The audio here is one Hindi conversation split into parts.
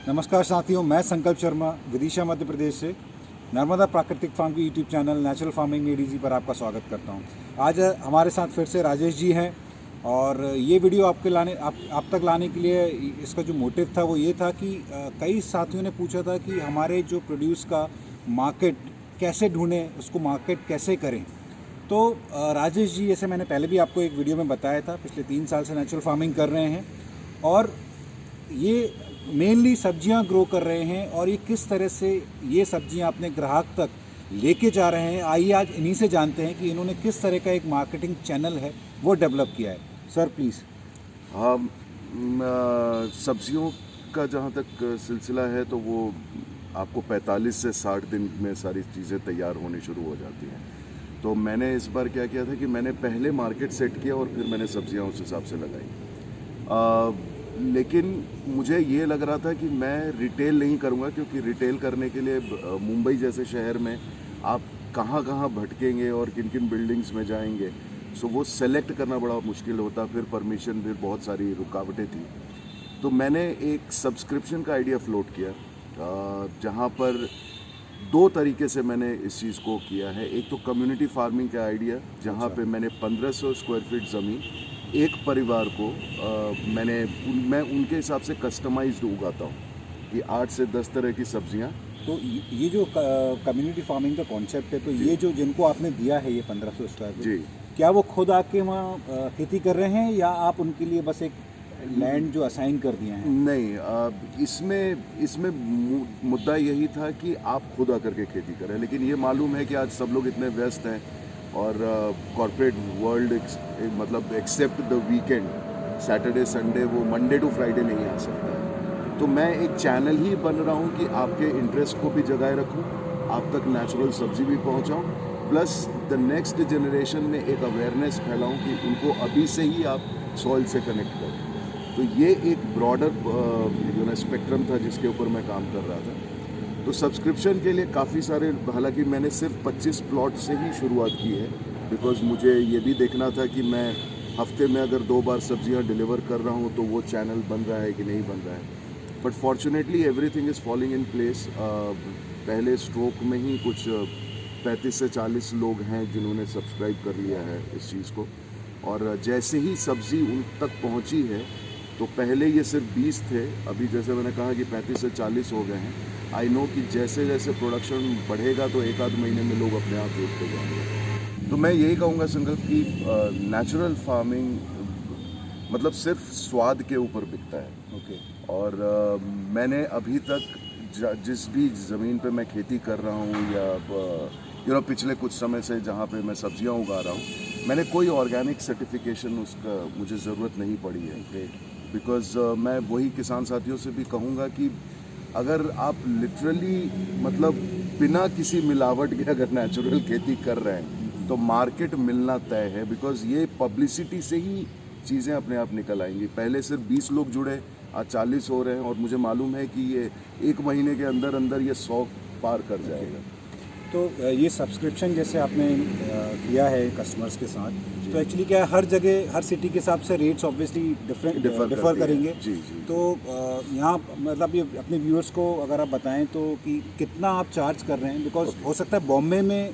नमस्कार साथियों, मैं संकल्प शर्मा विदिशा मध्य प्रदेश से नर्मदा प्राकृतिक फार्म की YouTube channel natural farming made easy पर आपका स्वागत करता हूं। आज हमारे साथ फिर से राजेश जी हैं और ये वीडियो आप तक लाने के लिए इसका जो मोटिव था वो ये था कि कई साथियों ने पूछा था कि हमारे जो प्रोड्यूस का मार्केट कैसे ढूंढें, उसको मार्केट कैसे करें। तो राजेश जी, जैसे मैंने पहले भी आपको एक वीडियो में बताया था, पिछले 3 साल से नेचुरल फार्मिंग कर रहे हैं और ये मेनली सब्जियां ग्रो कर रहे हैं और ये किस तरह से ये सब्जियां अपने ग्राहक तक लेके जा रहे हैं। आइए आज इन्हीं से जानते हैं कि इन्होंने किस तरह का एक मार्केटिंग चैनल है वो डेवलप किया है। Sir please. हाँ, सब्जियों का जहाँ तक सिलसिला है तो वो आपको 45 से 60 दिन में सारी चीज़ें तैयार होनी शुरू हो जाती हैं। तो मैंने इस बार क्या किया था कि मैंने पहले मार्केट सेट किया और फिर मैंने सब्जियां उस हिसाब से लगाई। लेकिन मुझे ये लग रहा था कि मैं रिटेल नहीं करूँगा, क्योंकि रिटेल करने के लिए मुंबई जैसे शहर में आप कहाँ कहाँ भटकेंगे और किन किन बिल्डिंग्स में जाएंगे, सो वो सेलेक्ट करना बड़ा मुश्किल होता, फिर परमिशन, फिर बहुत सारी रुकावटें थी। तो मैंने एक सब्सक्रिप्शन का आइडिया फ्लोट किया, जहाँ पर 2 तरीके से मैंने इस चीज़ को किया है। एक तो कम्युनिटी फार्मिंग का आइडिया, जहाँ पे मैंने 1500 स्क्वायर फीट ज़मीन एक परिवार को मैं उनके हिसाब से कस्टमाइज्ड उगाता हूँ कि 8 से 10 तरह की सब्जियाँ। तो ये जो कम्युनिटी फार्मिंग का कॉन्सेप्ट है, तो ये जो जिनको आपने दिया है ये 1500 स्क्वायर फीट, जी, क्या वो खुद आके वहाँ खेती कर रहे हैं या आप उनके लिए बस एक लैंड जो असाइन कर दिए हैं? नहीं, इसमें मुद्दा यही था कि आप खुद आकर के खेती करें, लेकिन ये मालूम है कि आज सब लोग इतने व्यस्त हैं और कॉर्पोरेट वर्ल्ड मतलब except the weekend, Saturday Sunday, वो मंडे टू फ्राइडे नहीं आ सकता है। तो मैं एक चैनल ही बन रहा हूँ कि आपके इंटरेस्ट को भी जगाए रखूँ, आप तक नेचुरल सब्जी भी पहुँचाऊँ, प्लस द नेक्स्ट जनरेशन में एक अवेयरनेस फैलाऊँ कि उनको अभी से ही आप सॉइल से कनेक्ट करें। तो ये एक ब्रॉडर स्पेक्ट्रम था जिसके ऊपर मैं काम कर रहा था। तो सब्सक्रिप्शन के लिए काफ़ी सारे, हालांकि मैंने सिर्फ 25 प्लॉट से ही शुरुआत की है, बिकॉज़ मुझे ये भी देखना था कि मैं हफ्ते में अगर 2 बार सब्जियां डिलीवर कर रहा हूँ तो वो चैनल बन रहा है कि नहीं बन रहा है। But fortunately everything is falling in place. पहले स्ट्रोक में ही कुछ 35 से 40 लोग हैं जिन्होंने सब्सक्राइब कर लिया है इस चीज़ को, और जैसे ही सब्ज़ी उन तक पहुँची है, तो पहले ये सिर्फ 20 थे, अभी जैसे मैंने कहा कि 35 से 40 हो गए हैं। आई नो कि जैसे जैसे प्रोडक्शन बढ़ेगा तो 1 आध महीने में लोग अपने आप जुड़ते जाएंगे। तो मैं यही कहूँगा संकल्प कि नेचुरल फार्मिंग मतलब सिर्फ स्वाद के ऊपर बिकता है। ओके। और मैंने अभी तक जिस भी ज़मीन पे मैं खेती कर रहा हूँ या पिछले कुछ समय से जहाँ पे मैं सब्जियाँ उगा रहा हूँ, मैंने कोई ऑर्गेनिक सर्टिफिकेशन उसका मुझे ज़रूरत नहीं पड़ी है। ग्रेट। बिकॉज़ मैं वही किसान साथियों से भी कहूँगा कि अगर आप लिटरली मतलब बिना किसी मिलावट के अगर नेचुरल खेती कर रहे हैं तो मार्केट मिलना तय है, बिकॉज़ ये पब्लिसिटी से ही चीज़ें अपने आप निकल आएंगी। पहले सिर्फ 20 लोग जुड़े, आज 40 हो रहे हैं, और मुझे मालूम है कि ये 1 महीने के अंदर अंदर ये 100 पार कर जाएगा। तो ये सब्सक्रिप्शन जैसे आपने किया है कस्टमर्स के साथ, तो एक्चुअली क्या है, हर जगह हर सिटी के हिसाब से रेट्स ऑब्वियसली डिफर करेंगे। जी जी। तो यहाँ मतलब ये अपने व्यूअर्स को अगर आप बताएं तो कि कितना आप चार्ज कर रहे हैं, बिकॉज हो सकता है बॉम्बे में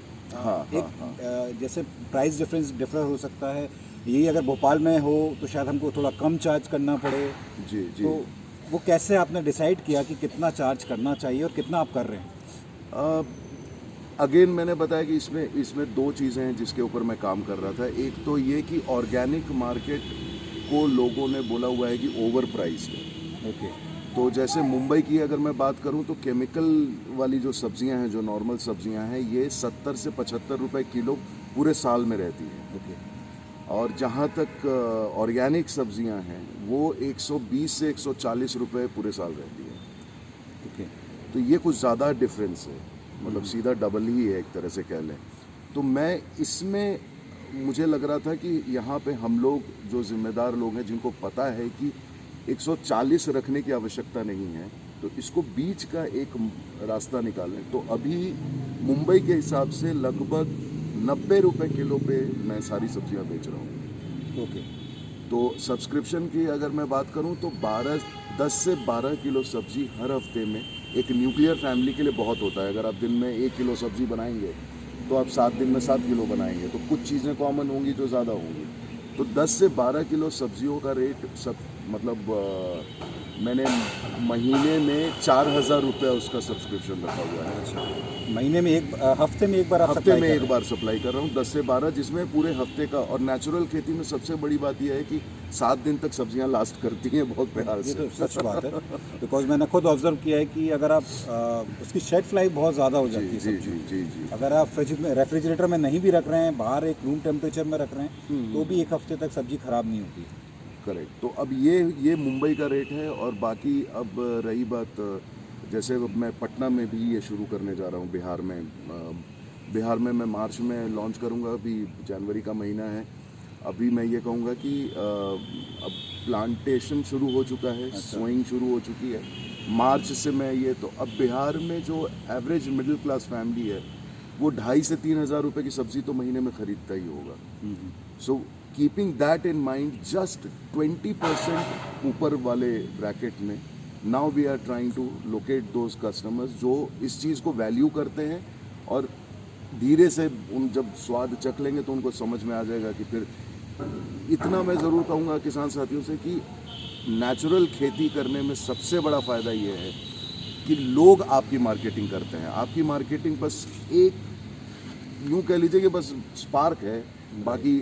जैसे प्राइस डिफरेंस डिफर हो सकता है, यही अगर भोपाल में हो तो शायद हमको थोड़ा कम चार्ज करना पड़े। जी जी। तो वो कैसे आपने डिसाइड किया कि कितना चार्ज करना चाहिए और कितना आप कर रहे हैं? अगेन मैंने बताया कि इसमें 2 चीज़ें हैं जिसके ऊपर मैं काम कर रहा था। एक तो ये कि ऑर्गेनिक मार्केट को लोगों ने बोला हुआ है कि ओवर प्राइस्ड है। ओके। तो जैसे मुंबई की अगर मैं बात करूं तो केमिकल वाली जो सब्जियां हैं, जो नॉर्मल सब्जियां हैं, ये 70 से 75 रुपए किलो पूरे साल में रहती हैं। ओके। और जहां तक ऑर्गेनिक सब्जियां हैं वो 120 से 140 रुपए पूरे साल रहती है। ओके। तो ये कुछ ज़्यादा डिफरेंस है, मतलब सीधा डबल ही है एक तरह से कह लें। तो मैं इसमें मुझे लग रहा था कि यहाँ पे हम लोग जो जिम्मेदार लोग हैं, जिनको पता है कि 140 रखने की आवश्यकता नहीं है, तो इसको बीच का एक रास्ता निकालें। तो अभी मुंबई के हिसाब से लगभग 90 रुपए किलो पे मैं सारी सब्जियां बेच रहा हूँ। ओके। तो सब्सक्रिप्शन की अगर मैं बात करूं तो 10 से 12 किलो सब्जी हर हफ्ते में एक न्यूक्लियर फैमिली के लिए बहुत होता है। अगर आप दिन में 1 किलो सब्जी बनाएंगे तो आप 7 दिन में 7 किलो बनाएंगे, तो कुछ चीज़ें कॉमन होंगी जो ज़्यादा होंगी। तो 10 से 12 किलो सब्जियों का रेट सब मतलब मैंने महीने में 4,000 रुपये उसका सब्सक्रिप्शन रखा हुआ है। अच्छा, महीने में हफ्ते में एक बार आप हफ्ते सप्लाई में कर एक रहे बार सप्लाई कर रहा हूँ 10 से 12, जिसमें पूरे हफ्ते का। और नेचुरल खेती में सबसे बड़ी बात यह है कि 7 दिन तक सब्जियां लास्ट करती हैं बहुत प्यार हैं? ये से। तो सच बात है, बिकॉज मैंने खुद ऑब्जर्व किया है कि अगर आप उसकी शेल्फ लाइफ बहुत ज़्यादा हो जाती है जी सब्जी। जी जी जी अगर आप फ्रिज में रेफ्रिजरेटर में नहीं भी रख रहे हैं, बाहर एक रूम टेम्परेचर में रख रहे हैं, तो भी एक हफ्ते तक सब्जी खराब नहीं होती। करेक्ट। तो अब ये मुंबई का रेट है। और बाकी अब रही बात, जैसे अब मैं पटना में भी ये शुरू करने जा रहा हूँ बिहार में। बिहार में मैं मार्च में लॉन्च करूँगा, अभी जनवरी का महीना है। अभी मैं ये कहूँगा कि अब प्लांटेशन शुरू हो चुका है, सोइंग शुरू हो चुकी है मार्च से। मैं ये तो अब बिहार में जो एवरेज मिडिल क्लास फैमिली है वो 2,500 से 3,000 रुपये की सब्जी तो महीने में खरीदता ही होगा। So keeping that in mind, just 20% ऊपर वाले ब्रैकेट में now we are trying to locate those customers जो इस चीज़ को वैल्यू करते हैं। और धीरे से उन जब स्वाद चख लेंगे तो उनको समझ में आ जाएगा कि फिर इतना मैं ज़रूर कहूँगा किसान साथियों से कि नेचुरल खेती करने में सबसे बड़ा फ़ायदा ये है कि लोग आपकी मार्केटिंग करते हैं। आपकी मार्केटिंग बस एक यूँ कह लीजिए कि बस स्पार्क है, बाकी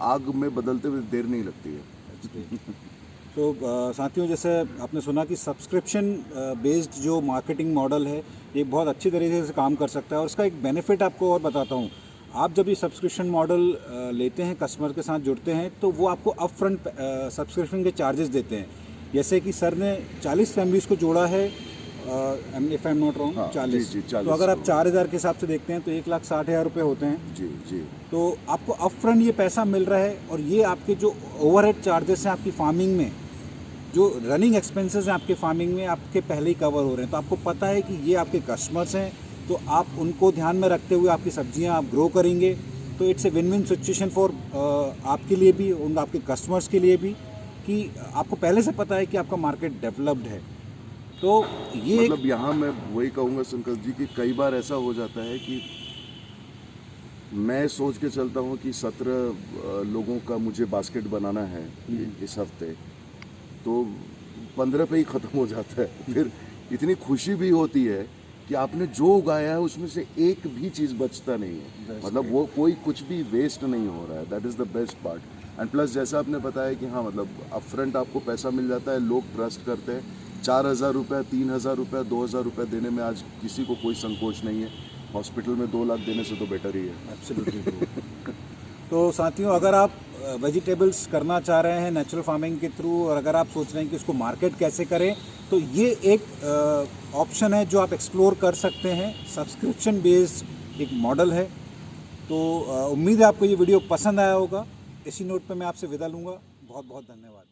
आग में बदलते हुए देर नहीं लगती है। तो साथियों, जैसे आपने सुना कि सब्सक्रिप्शन बेस्ड जो मार्केटिंग मॉडल है ये बहुत अच्छी तरीके से काम कर सकता है। और इसका एक बेनिफिट आपको और बताता हूँ। आप जब ये सब्सक्रिप्शन मॉडल लेते हैं, कस्टमर के साथ जुड़ते हैं, तो वो आपको अप फ्रंट सब्सक्रिप्शन के चार्जेस देते हैं। जैसे कि सर ने 40 फैमिलीज़ को जोड़ा है, if I am not wrong, 40। जी, 40। तो अगर आप 4,000 के हिसाब से देखते हैं तो 1,60,000 रुपये होते हैं। जी जी। तो आपको अप फ्रंट ये पैसा मिल रहा है, और ये आपके जो ओवरहेड चार्जेस हैं आपकी फार्मिंग में, जो रनिंग एक्सपेंसेस हैं आपके फार्मिंग में, आपके पहले ही कवर हो रहे हैं। तो आपको पता है कि ये आपके कस्टमर्स हैं, तो आप उनको ध्यान में रखते हुए आपकी सब्जियां आप ग्रो करेंगे। तो it's a win win situation for आपके लिए भी, उन आपके कस्टमर्स के लिए भी, कि आपको पहले से पता है कि आपका मार्केट डेवलप्ड है। तो ये मतलब यहाँ मैं वही कहूँगा संकल्प जी कि कई बार ऐसा हो जाता है कि मैं सोच के चलता हूँ कि 17 लोगों का मुझे बास्केट बनाना है इस हफ्ते, तो 15 पे ही ख़त्म हो जाता है। फिर इतनी खुशी भी होती है कि आपने जो उगाया है उसमें से एक भी चीज़ बचता नहीं है। मतलब वो कोई कुछ भी वेस्ट नहीं हो रहा है। That is the best part. And plus जैसा आपने बताया कि हाँ, मतलब अपफ्रंट आपको पैसा मिल जाता है, लोग ट्रस्ट करते हैं। 4,000 रुपये, 3,000 रुपये, 2,000 रुपये देने में आज किसी को कोई संकोच नहीं है। हॉस्पिटल में 2 लाख देने से तो बेटर ही है। एब्सोल्युटली। तो साथियों, अगर आप वेजिटेबल्स करना चाह रहे हैं नेचुरल फार्मिंग के थ्रू, और अगर आप सोच रहे हैं कि उसको मार्केट कैसे करें, तो ये एक ऑप्शन है जो आप एक्सप्लोर कर सकते हैं। सब्सक्रिप्शन बेस्ड एक मॉडल है। तो उम्मीद है आपको ये वीडियो पसंद आया होगा। इसी नोट पे मैं आपसे विदा लूँगा। बहुत बहुत धन्यवाद।